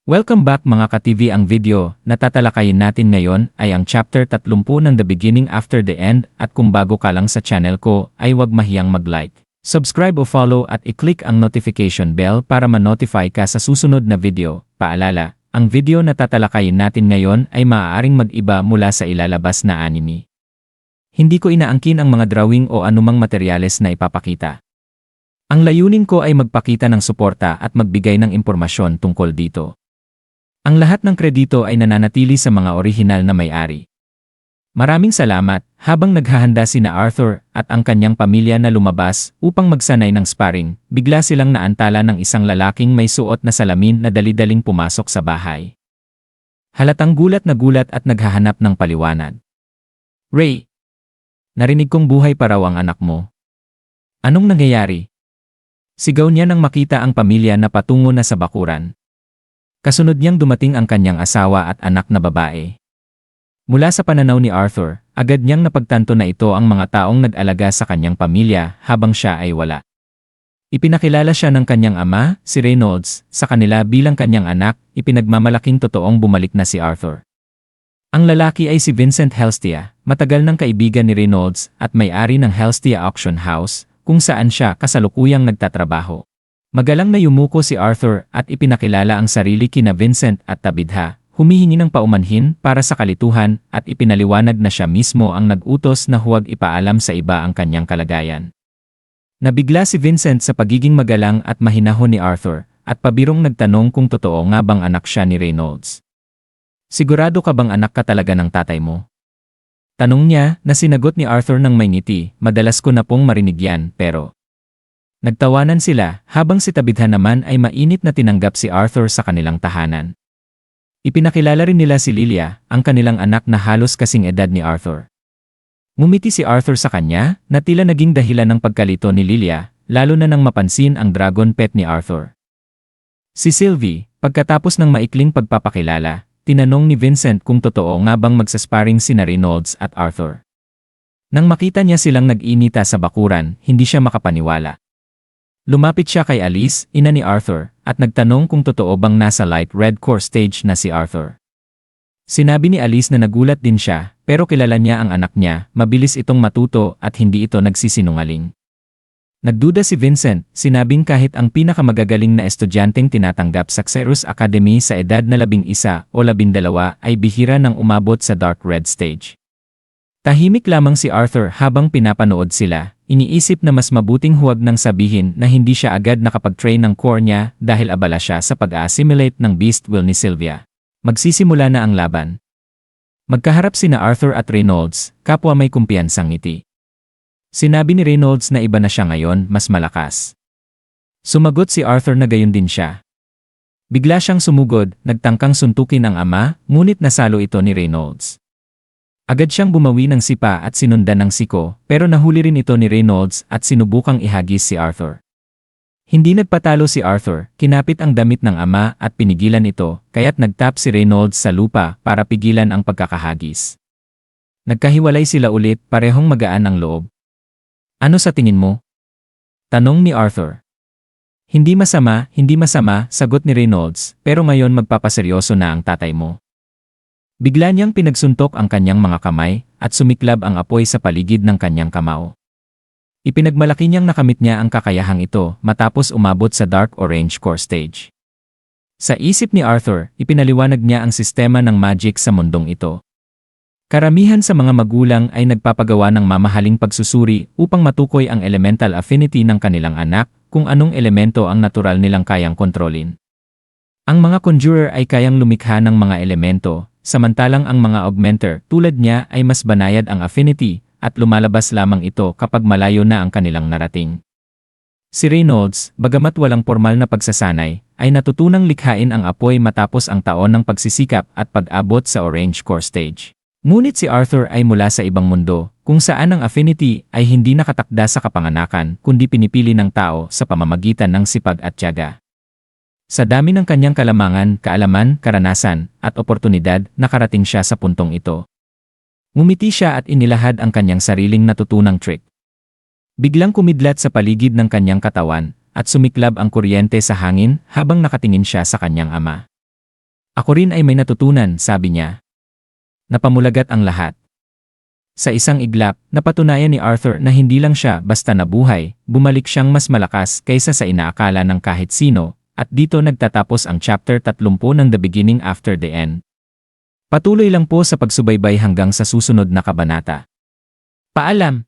Welcome back mga ka-TV. Ang video na tatalakayin natin ngayon ay ang chapter 30 ng The Beginning After the End, at kung bago ka lang sa channel ko ay huwag mahiyang mag-like, subscribe o follow at i-click ang notification bell para ma-notify ka sa susunod na video. Paalala, ang video na tatalakayin natin ngayon ay maaaring mag-iba mula sa ilalabas na anime. Hindi ko inaangkin ang mga drawing o anumang materyales na ipapakita. Ang layunin ko ay magpakita ng suporta at magbigay ng impormasyon tungkol dito. Ang lahat ng kredito ay nananatili sa mga orihinal na may-ari. Maraming salamat. Habang naghahanda sina Arthur at ang kanyang pamilya na lumabas upang magsanay ng sparring, bigla silang naantala ng isang lalaking may suot na salamin na dali-daling pumasok sa bahay. Halatang gulat at naghahanap ng paliwanag. "Ray, narinig kong buhay pa raw ang anak mo. Anong nangyayari?" Sigaw niya nang makita ang pamilya na patungo na sa bakuran. Kasunod niyang dumating ang kanyang asawa at anak na babae. Mula sa pananaw ni Arthur, agad niyang napagtanto na ito ang mga taong nag-alaga sa kanyang pamilya habang siya ay wala. Ipinakilala siya ng kanyang ama, si Reynolds, sa kanila bilang kanyang anak. Ipinagmamalaking totoong bumalik na si Arthur. Ang lalaki ay si Vincent Helstia, matagal ng kaibigan ni Reynolds at may-ari ng Helstia Auction House, kung saan siya kasalukuyang nagtatrabaho. Magalang na yumuko si Arthur at ipinakilala ang sarili kina Vincent at Tabitha, humihingi ng paumanhin para sa kalituhan, at ipinaliwanag na siya mismo ang nag-utos na huwag ipaalam sa iba ang kanyang kalagayan. Nabigla si Vincent sa pagiging magalang at mahinahon ni Arthur, at pabirong nagtanong kung totoo nga bang anak siya ni Reynolds. "Sigurado ka bang anak ka talaga ng tatay mo?" Tanong niya na sinagot ni Arthur ng may ngiti. "Madalas ko na pong marinig yan, pero..." Nagtawanan sila habang si Tabitha naman ay mainit na tinanggap si Arthur sa kanilang tahanan. Ipinakilala rin nila si Lilia, ang kanilang anak na halos kasing edad ni Arthur. Ngumiti si Arthur sa kanya na tila naging dahilan ng pagkalito ni Lilia, lalo na nang mapansin ang dragon pet ni Arthur. Si Sylvie, pagkatapos ng maikling pagpapakilala, tinanong ni Vincent kung totoo nga bang magsasparring sina Reynolds at Arthur. Nang makita niya silang nag-inita sa bakuran, hindi siya makapaniwala. Lumapit siya kay Alice, ina ni Arthur, at nagtanong kung totoo bang nasa light red core stage na si Arthur. Sinabi ni Alice na nagulat din siya, pero kilala niya ang anak niya, mabilis itong matuto at hindi ito nagsisinungaling. Nagduda si Vincent, sinabing kahit ang pinakamagagaling na estudyanteng tinatanggap sa Xerus Academy sa edad na 11 o 12 ay bihira nang umabot sa dark red stage. Tahimik lamang si Arthur habang pinapanood sila. Iniisip na mas mabuting huwag nang sabihin na hindi siya agad nakapag-train ng core niya dahil abala siya sa pag-assimilate ng beast will ni Sylvia. Magsisimula na ang laban. Magkaharap sina Arthur at Reynolds, kapwa may kumpiyansang ngiti. Sinabi ni Reynolds na iba na siya ngayon, mas malakas. Sumagot si Arthur na gayon din siya. Bigla siyang sumugod, nagtangkang suntukin ang ama, ngunit nasalo ito ni Reynolds. Agad siyang bumawi ng sipa at sinundan ng siko, pero nahuli rin ito ni Reynolds at sinubukang ihagis si Arthur. Hindi nagpatalo si Arthur, kinapit ang damit ng ama at pinigilan ito, kaya't nagtap si Reynolds sa lupa para pigilan ang pagkakahagis. Nagkahiwalay sila ulit, parehong magaan ang loob. "Ano sa tingin mo?" tanong ni Arthur. hindi masama, sagot ni Reynolds, pero ngayon magpapaseryoso na ang tatay mo." Bigla niyang pinagsuntok ang kanyang mga kamay at sumiklab ang apoy sa paligid ng kanyang kamao. Ipinagmalaki niyang nakamit niya ang kakayahang ito matapos umabot sa dark orange core stage. Sa isip ni Arthur, ipinaliwanag niya ang sistema ng magic sa mundong ito. Karamihan sa mga magulang ay nagpapagawa ng mamahaling pagsusuri upang matukoy ang elemental affinity ng kanilang anak, kung anong elemento ang natural nilang kayang kontrolin. Ang mga conjurer ay kayang lumikha ng mga elemento, samantalang ang mga augmenter tulad niya ay mas banayad ang affinity at lumalabas lamang ito kapag malayo na ang kanilang narating. Si Reynolds, bagamat walang formal na pagsasanay, ay natutunang likhain ang apoy matapos ang taon ng pagsisikap at pag-abot sa orange core stage. Ngunit si Arthur ay mula sa ibang mundo, kung saan ang affinity ay hindi nakatakda sa kapanganakan kundi pinipili ng tao sa pamamagitan ng sipag at tiyaga. Sa dami ng kanyang kalamangan, kaalaman, karanasan, at oportunidad, nakarating siya sa puntong ito. Ngumiti siya at inilahad ang kanyang sariling natutunang trick. Biglang kumidlat sa paligid ng kanyang katawan, at sumiklab ang kuryente sa hangin habang nakatingin siya sa kanyang ama. Ako rin ay may natutunan, sabi niya. Napamulagat ang lahat. Sa isang iglap, napatunayan ni Arthur na hindi lang siya basta nabuhay, bumalik siyang mas malakas kaysa sa inaakala ng kahit sino, at dito nagtatapos ang chapter 30 ng The Beginning After the End. Patuloy lang po sa pagsubaybay hanggang sa susunod na kabanata. Paalam!